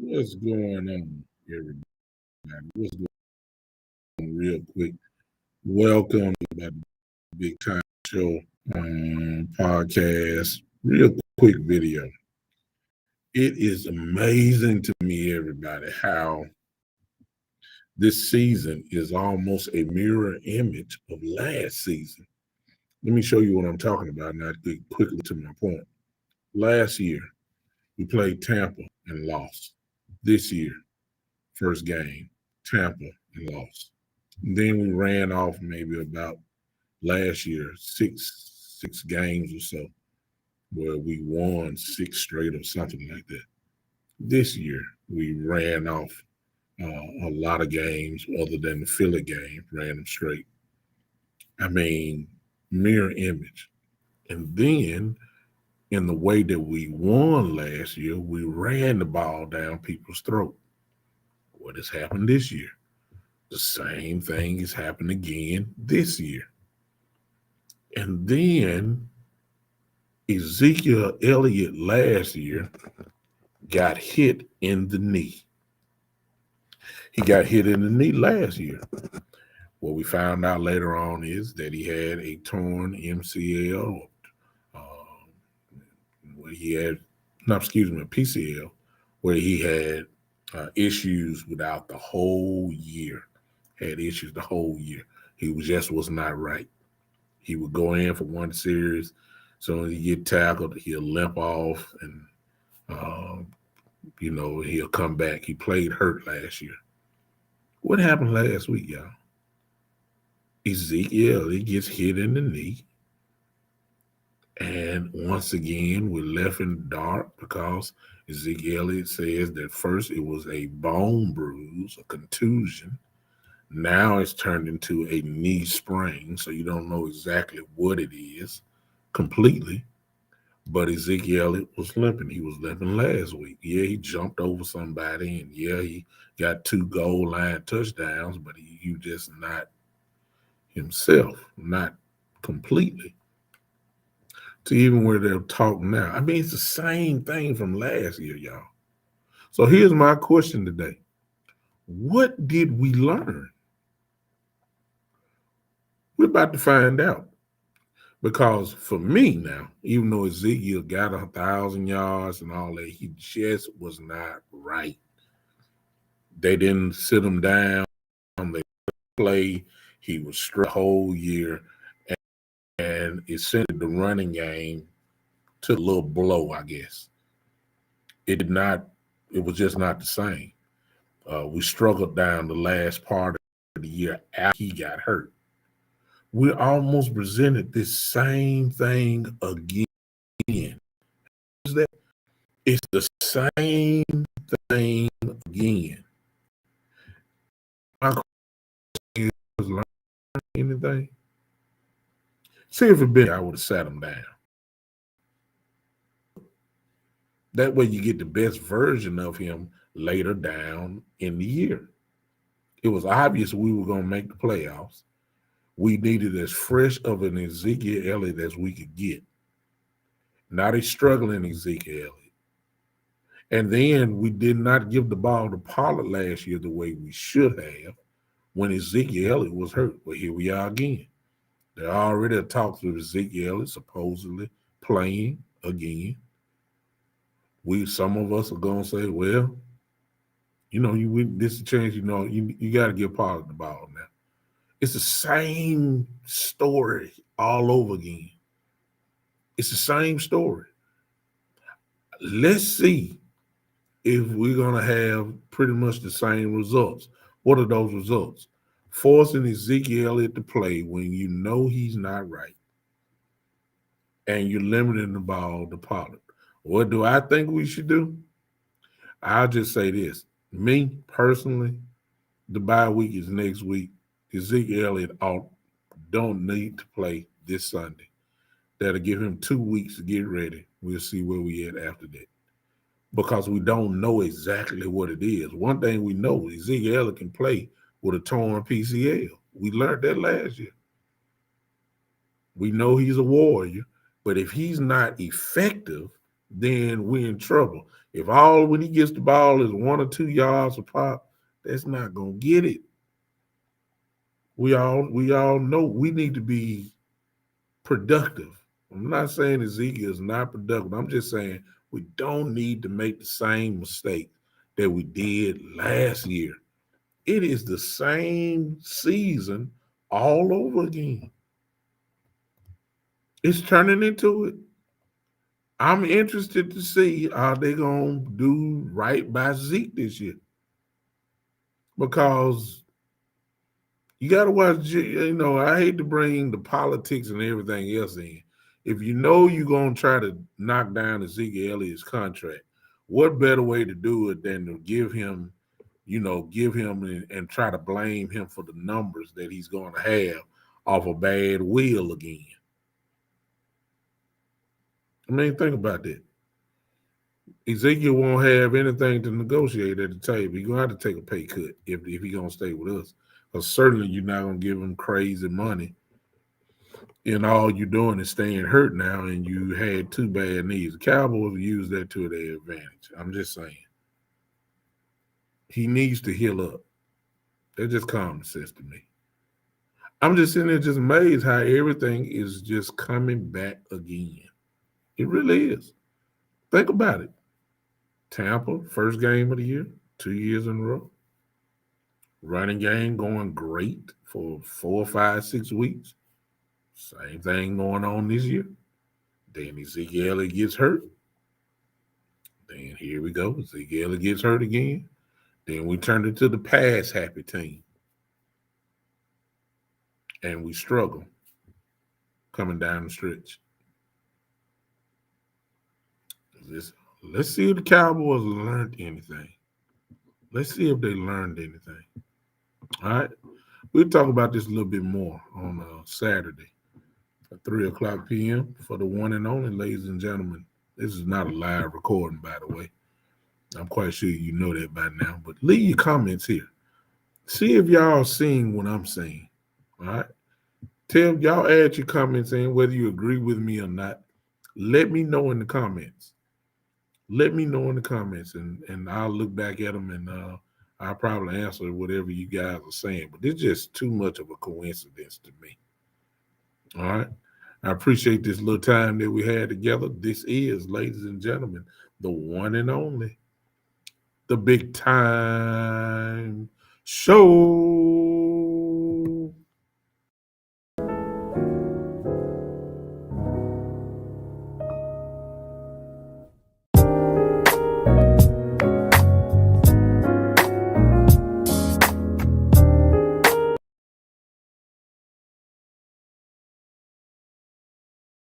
What's going on, everybody? What's going on, real quick? Welcome to the Big Time Show podcast. Real quick video. It is amazing to me, everybody, how this season is almost a mirror image of last season. Let me show you what I'm talking about, and I'll get quickly to my point. Last year, we played Tampa and lost. This year, first game, Tampa and lost. And then we ran off maybe about last year, six games or so, where we won six straight or something like that. This year, we ran off a lot of games other than the Philly game, ran them straight. I mean, mirror image. And then in the way that we won last year, we ran the ball down people's throat. What has happened this year? The same thing has happened again this year. And then Ezekiel Elliott last year got hit in the knee. He got hit in the knee last year. What we found out later on is that he had a torn MCL, where he had, no, excuse me, a PCL, where he had issues without the whole year. Had issues the whole year. He was not right. He would go in for one series. So when he get tackled, he'll limp off and, he'll come back. He played hurt last year. What happened last week, y'all? Ezekiel, he gets hit in the knee. And once again, we're left in the dark because Ezekiel Elliott says that first it was a bone bruise, a contusion. Now it's turned into a knee sprain, so you don't know exactly what it is completely. But Ezekiel was limping. He was limping last week. Yeah, he jumped over somebody, and yeah, he got 2 goal line touchdowns, but he just not himself, not completely. To even where they're talking now. I mean, it's the same thing from last year, y'all. So here's my question today. What did we learn? We're about to find out. Because for me now, even though Ezekiel got 1,000 yards and all that, he just was not right. They didn't sit him down. They play. He was struck the whole year. And it sent the running game to a little blow, I guess. It was just not the same. We struggled down the last part of the year after he got hurt. We almost presented this same thing again. Is that it's the same thing again? My question is, learn anything? See if it been, I would have sat him down. That way you get the best version of him later down in the year. It was obvious we were going to make the playoffs. We needed as fresh of an Ezekiel Elliott as we could get. Not a struggling Ezekiel Elliott. And then we did not give the ball to Pollard last year the way we should have when Ezekiel Elliott was hurt. But here we are again. There already talks of Ezekiel Elliott supposedly playing again. Some of us are going to say, well, this is a chance, you got to give Pollard the ball now. It's the same story all over again. It's the same story. Let's see if we're going to have pretty much the same results. What are those results? Forcing Ezekiel Elliott to play when you know he's not right. And you're limiting the ball to Pollard. What do I think we should do? I'll just say this. Me, personally, the bye week is next week. Ezekiel Elliott don't need to play this Sunday. That'll give him 2 weeks to get ready. We'll see where we at after that. Because we don't know exactly what it is. One thing we know, Ezekiel Elliott can play with a torn PCL. We learned that last year. We know he's a warrior, but if he's not effective, then we're in trouble. If all when he gets the ball is 1 or 2 yards apart, that's not gonna get it. We all know we need to be productive. I'm not saying Ezekiel is not productive. I'm just saying we don't need to make the same mistake that we did last year. It is the same season all over again. It's turning into it. I'm interested to see how they gonna do right by Zeke this year because you got to watch. I hate to bring the politics and everything else in. If you know you're gonna try to knock down Ezekiel Elliott's contract, what better way to do it than to give him and try to blame him for the numbers that he's going to have off a bad will again? I mean, think about that. Ezekiel won't have anything to negotiate at the table. He's gonna have to take a pay cut if he's gonna stay with us. Because certainly you're not gonna give him crazy money, and all you're doing is staying hurt now, and you had 2 bad knees. The Cowboys use that to their advantage. I'm just saying he needs to heal up. That just common sense to me. I'm just sitting there just amazed how everything is just coming back again. It really is. Think about it. Tampa, first game of the year, 2 years in a row. Running game going great for 4, 5, 6 weeks. Same thing going on this year. Then Ezekiel gets hurt. Then here we go. Ezekiel gets hurt again. Then we turn into the pass happy team. And we struggle coming down the stretch. Let's see if the Cowboys learned anything. Let's see if they learned anything. All right. We'll talk about this a little bit more on Saturday at 3 o'clock p.m. for the one and only, ladies and gentlemen. This is not a live recording, by the way. I'm quite sure you know that by now. But leave your comments here. See if y'all seeing what I'm saying. All right. Tell y'all add your comments in whether you agree with me or not. Let me know in the comments. Let me know in the comments, and I'll look back at them and I'll probably answer whatever you guys are saying. But it's just too much of a coincidence to me. All right. I appreciate this little time that we had together. This is, ladies and gentlemen, the one and only, the big time show.